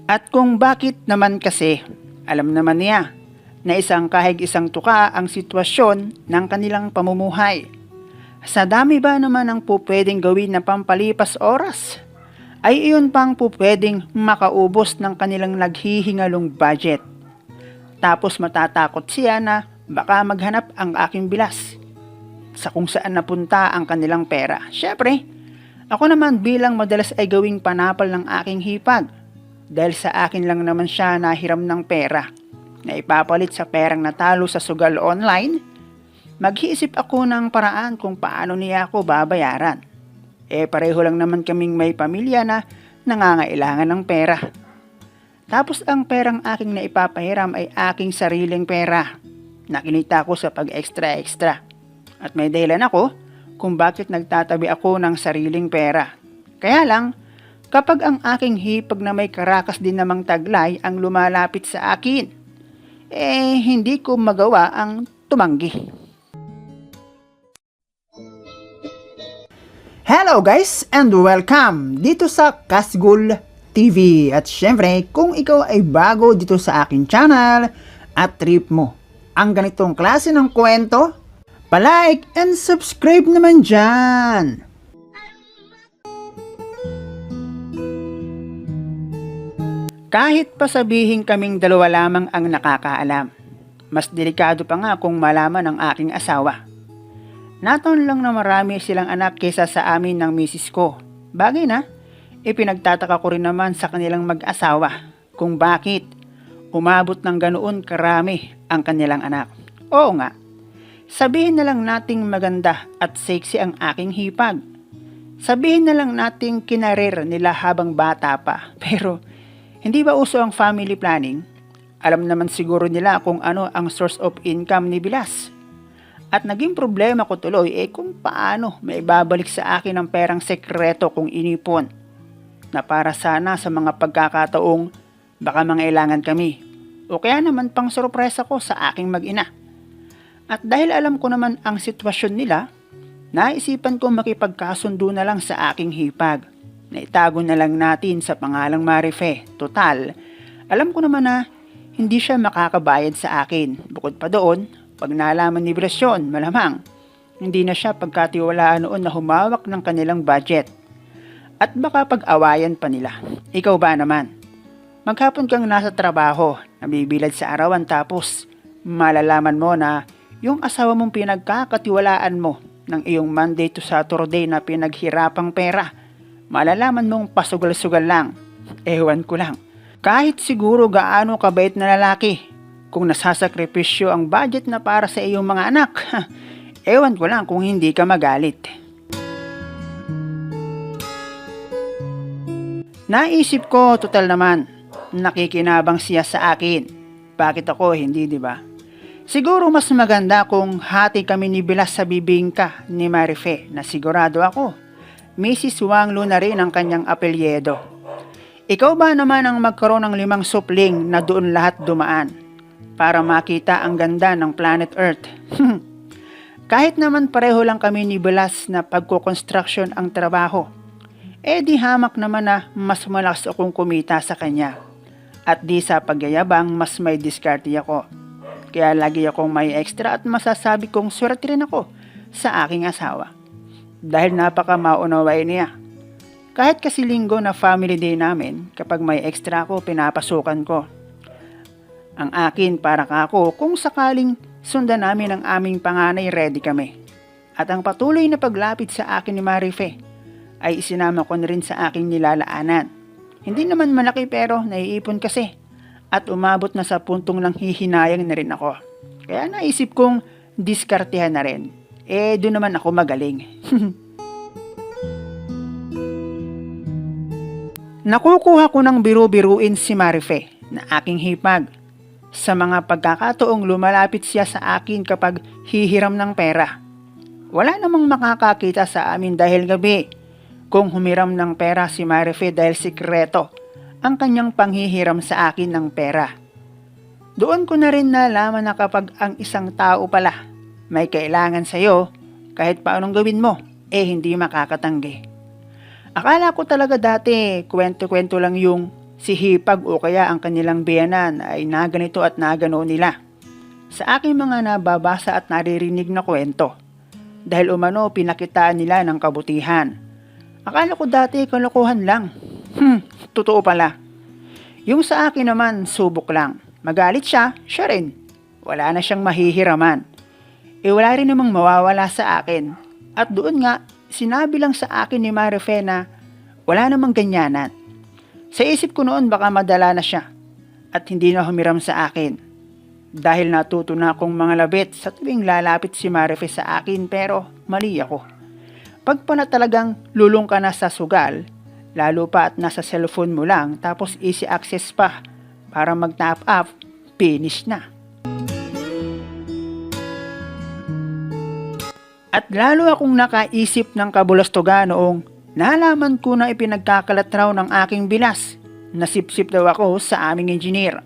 At kung bakit naman kasi, alam naman niya na isang kahig isang tuka ang sitwasyon ng kanilang pamumuhay. Sa dami ba naman ang pupwedeng gawin na pampalipas oras, ay iyon pang pupwedeng makaubos ng kanilang naghihingalong budget. Tapos matatakot siya na baka maghanap ang aking bilas sa kung saan napunta ang kanilang pera. Syempre, ako naman bilang madalas ay gawing panapal ng aking hipag. Dahil sa akin lang naman siya nahiram ng pera na ipapalit sa perang natalo sa sugal online, mag-iisip ako ng paraan kung paano niya ako babayaran. Pareho lang naman kaming may pamilya na nangangailangan ng pera. Tapos ang perang aking naipapahiram ay aking sariling pera na kinita ko sa pag-extra-extra. At may dahilan ako kung bakit nagtatabi ako ng sariling pera. Kaya lang, kapag ang aking hipag na may karakas din namang taglay ang lumalapit sa akin, hindi ko magawa ang tumanggi. Hello guys and welcome dito sa Kasgul TV. At syempre, kung ikaw ay bago dito sa aking channel at trip mo ang ganitong klase ng kwento, palike and subscribe naman dyan. Kahit pa sabihin kaming dalawa lamang ang nakakaalam, mas delikado pa nga kung malaman ng aking asawa. Nataon lang na marami silang anak kesa sa amin ng misis ko. Bagay na, ipinagtataka ko rin naman sa kanilang mag-asawa kung bakit umabot ng ganoon karami ang kanilang anak. Oo nga, sabihin na lang nating maganda at sexy ang aking hipag. Sabihin na lang nating kinarer nila habang bata pa, pero hindi ba uso ang family planning? Alam naman siguro nila kung ano ang source of income ni Bilas. At naging problema ko tuloy kung paano may babalik sa akin ang perang sekreto kong inipon na para sana sa mga pagkakataong baka mangailangan kami o kaya naman pang sorpresa ko sa aking mag-ina. At dahil alam ko naman ang sitwasyon nila, naisipan ko makipagkasundo na lang sa aking hipag. Naitago na lang natin sa pangalang Marife. Total, alam ko naman na hindi siya makakabayad sa akin. Bukod pa doon, pag nalaman ni Bresyon, malamang hindi na siya pagkatiwalaan noon na humawak ng kanilang budget. At baka pag-awayan pa nila. Ikaw ba naman? Maghapon kang nasa trabaho, nabibilad sa arawan tapos malalaman mo na yung asawa mong pinagkakatiwalaan mo ng iyong Monday to Saturday na pinaghirapang pera, malalaman mong pasugal-sugal lang. Ewan ko lang. Kahit siguro gaano kabait na lalaki, kung nasasakripisyo ang budget na para sa iyong mga anak, ewan ko lang kung hindi ka magalit. Naisip ko, total naman, nakikinabang siya sa akin. Bakit ako hindi, di ba? Siguro mas maganda kung hati kami ni Bilas sa bibingka ni Marife na sigurado ako Mrs. Wang Lu na rin ang kanyang apelyedo. Ikaw ba naman ang magkaroon ng 5 supling na doon lahat dumaan para makita ang ganda ng planet Earth? Kahit naman pareho lang kami ni Bilas na pagko-construction ang trabaho, di hamak naman na mas malakas akong kumita sa kanya. At di sa pagyayabang mas may diskarte ako. Kaya lagi akong may extra at masasabi kong swerte rin ako sa aking asawa. Dahil napaka maunawain niya. Kahit kasi linggo na family day namin, kapag may extra ako, pinapasukan ko. Ang akin para kako kung sakaling sundan namin ang aming panganay, ready kami. At ang patuloy na paglapit sa akin ni Marife ay isinama ko na rin sa aking nilalaanan. Hindi naman malaki pero naiipon kasi at umabot na sa puntong lang hihinayang na rin ako. Kaya naisip kong diskartehan na rin. Doon naman ako magaling. Nakukuha ko ng biru-biruin si Marife na aking hipag sa mga pagkakataong lumalapit siya sa akin kapag hihiram ng pera. Wala namang makakakita sa amin dahil gabi kung humiram ng pera si Marife dahil sikreto ang kanyang panghihiram sa akin ng pera. Doon ko na rin nalaman na kapag ang isang tao pala may kailangan sa'yo, kahit paanong gawin mo, hindi makakatanggi. Akala ko talaga dati, kwento-kwento lang yung si Hipag o kaya ang kanilang biyanan ay naganito at nagano nila. Sa aking mga nababasa at naririnig na kwento, dahil umano pinakitaan nila ng kabutihan. Akala ko dati kalokohan lang. Totoo pala. Yung sa akin naman, subok lang. Magalit siya, siya rin. Wala na siyang mahihiraman. Wala rin namang mawawala sa akin. At doon nga, sinabi lang sa akin ni Marife na wala namang ganyanan. Sa isip ko noon baka madala na siya at hindi na humiram sa akin. Dahil natuto na akong mga labit sa tuwing lalapit si Marife sa akin pero mali ako. Pag pa na talagang lulong ka na sa sugal, lalo pa at nasa cellphone mo lang tapos easy access pa para mag-tap up, finish na. At lalo akong nakaisip ng kabulastugan noong nalaman ko na ipinagkakalat raw ng aking bilas. Nasipsip daw ako sa aming engineer.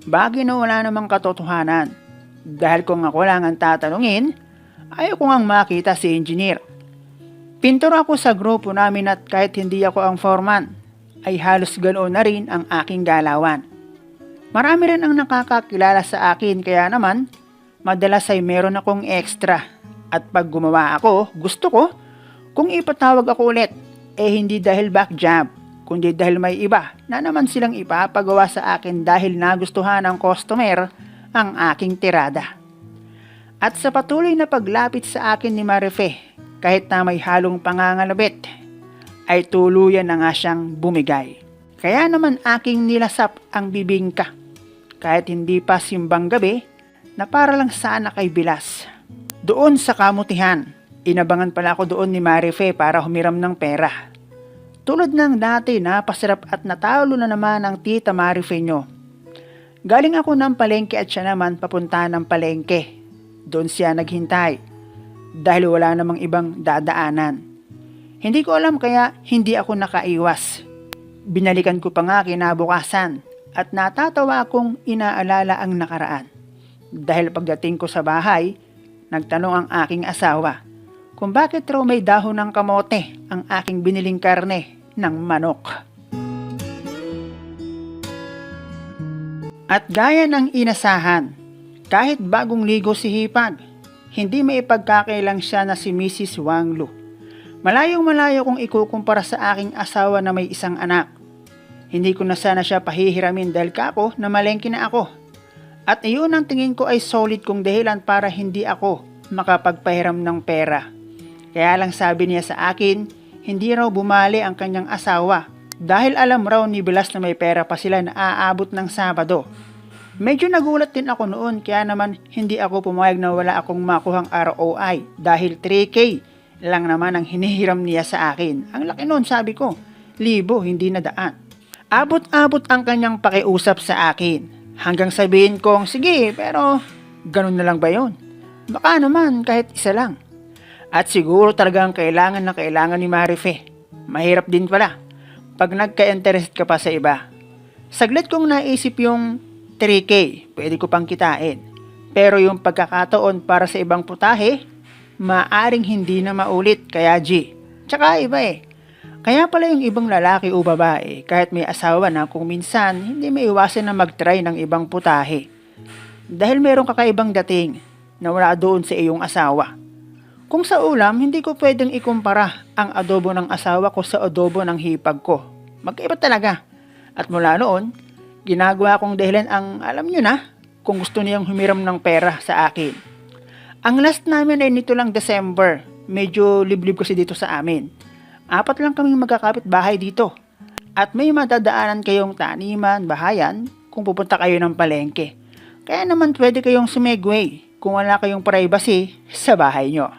Bagay na wala namang katotohanan. Dahil kung ako lang ang tatanungin, ayaw ko ngang makita si engineer. Pintor ako sa grupo namin at kahit hindi ako ang foreman, ay halos ganoon na rin ang aking galawan. Marami rin ang nakakakilala sa akin kaya naman, madalas ay meron akong extra. At pag gumawa ako, gusto ko, kung ipatawag ako ulit, hindi dahil back job, kundi dahil may iba na naman silang ipapagawa sa akin dahil nagustuhan ng customer ang aking tirada. At sa patuloy na paglapit sa akin ni Marife, kahit na may halong pangangalabit, ay tuluyan na nga siyang bumigay. Kaya naman aking nilasap ang bibingka, kahit hindi pa simbang gabi, na para lang sana kay bilas. Doon sa kamutihan, inabangan pala ako doon ni Marife para humiram ng pera. Tulad ng dati, napasarap at natalo na naman ang tita Marife nyo. Galing ako ng palengke at siya naman papunta ng palengke. Doon siya naghintay dahil wala namang ibang dadaanan. Hindi ko alam kaya hindi ako nakaiwas. Binalikan ko pa nga kinabukasan at natatawa akong inaalala ang nakaraan. Dahil pagdating ko sa bahay, nagtanong ang aking asawa kung bakit raw may dahon ng kamote ang aking biniling karne ng manok. At gaya ng inasahan, kahit bagong ligo si Hipag, hindi may ipagkakailang siya na si Mrs. Wanglu. Malayong malayo kung ikukumpara sa aking asawa na may isang anak. Hindi ko na sana siya pahihiramin dahil kako na malengke na ako. At iyon ang tingin ko ay solid kong dahilan para hindi ako makapagpahiram ng pera. Kaya lang sabi niya sa akin, hindi raw bumali ang kanyang asawa dahil alam raw ni Bilas na may pera pa sila na aabot ng Sabado. Medyo nagulat din ako noon kaya naman hindi ako pumayag na wala akong makuhang ROI dahil 3K lang naman ang hinihiram niya sa akin. Ang laki noon, sabi ko, 1,000 hindi na daan. Abot-abot ang kanyang pakiusap sa akin hanggang sabihin kong sige pero ganun na lang ba yun? Baka naman kahit isa lang. At siguro talagang kailangan na kailangan ni Marife. Mahirap din pala pag nagka-interest ka pa sa iba. Saglit kong naisip yung 3K, pwede ko pang kitain. Pero yung pagkakataon para sa ibang putahe, maaring hindi na maulit kaya G. Tsaka iba Kaya pala yung ibang lalaki o babae, kahit may asawa na kung minsan, hindi may iwasan na mag-try ng ibang putahe. Dahil merong kakaibang dating na wala doon sa iyong asawa. Kung sa ulam, hindi ko pwedeng ikumpara ang adobo ng asawa ko sa adobo ng hipag ko. Magkaiba talaga. At mula noon, ginagawa kong dahilan ang alam nyo na kung gusto niyang humiram ng pera sa akin. Ang last namin ay nito lang December. Medyo liblib kasi dito sa amin. 4 lang kaming magkakapit bahay dito. At may madadaanan kayong taniman, bahayan kung pupunta kayo ng palengke. Kaya naman pwede kayong sumegway kung wala kayong privacy sa bahay nyo.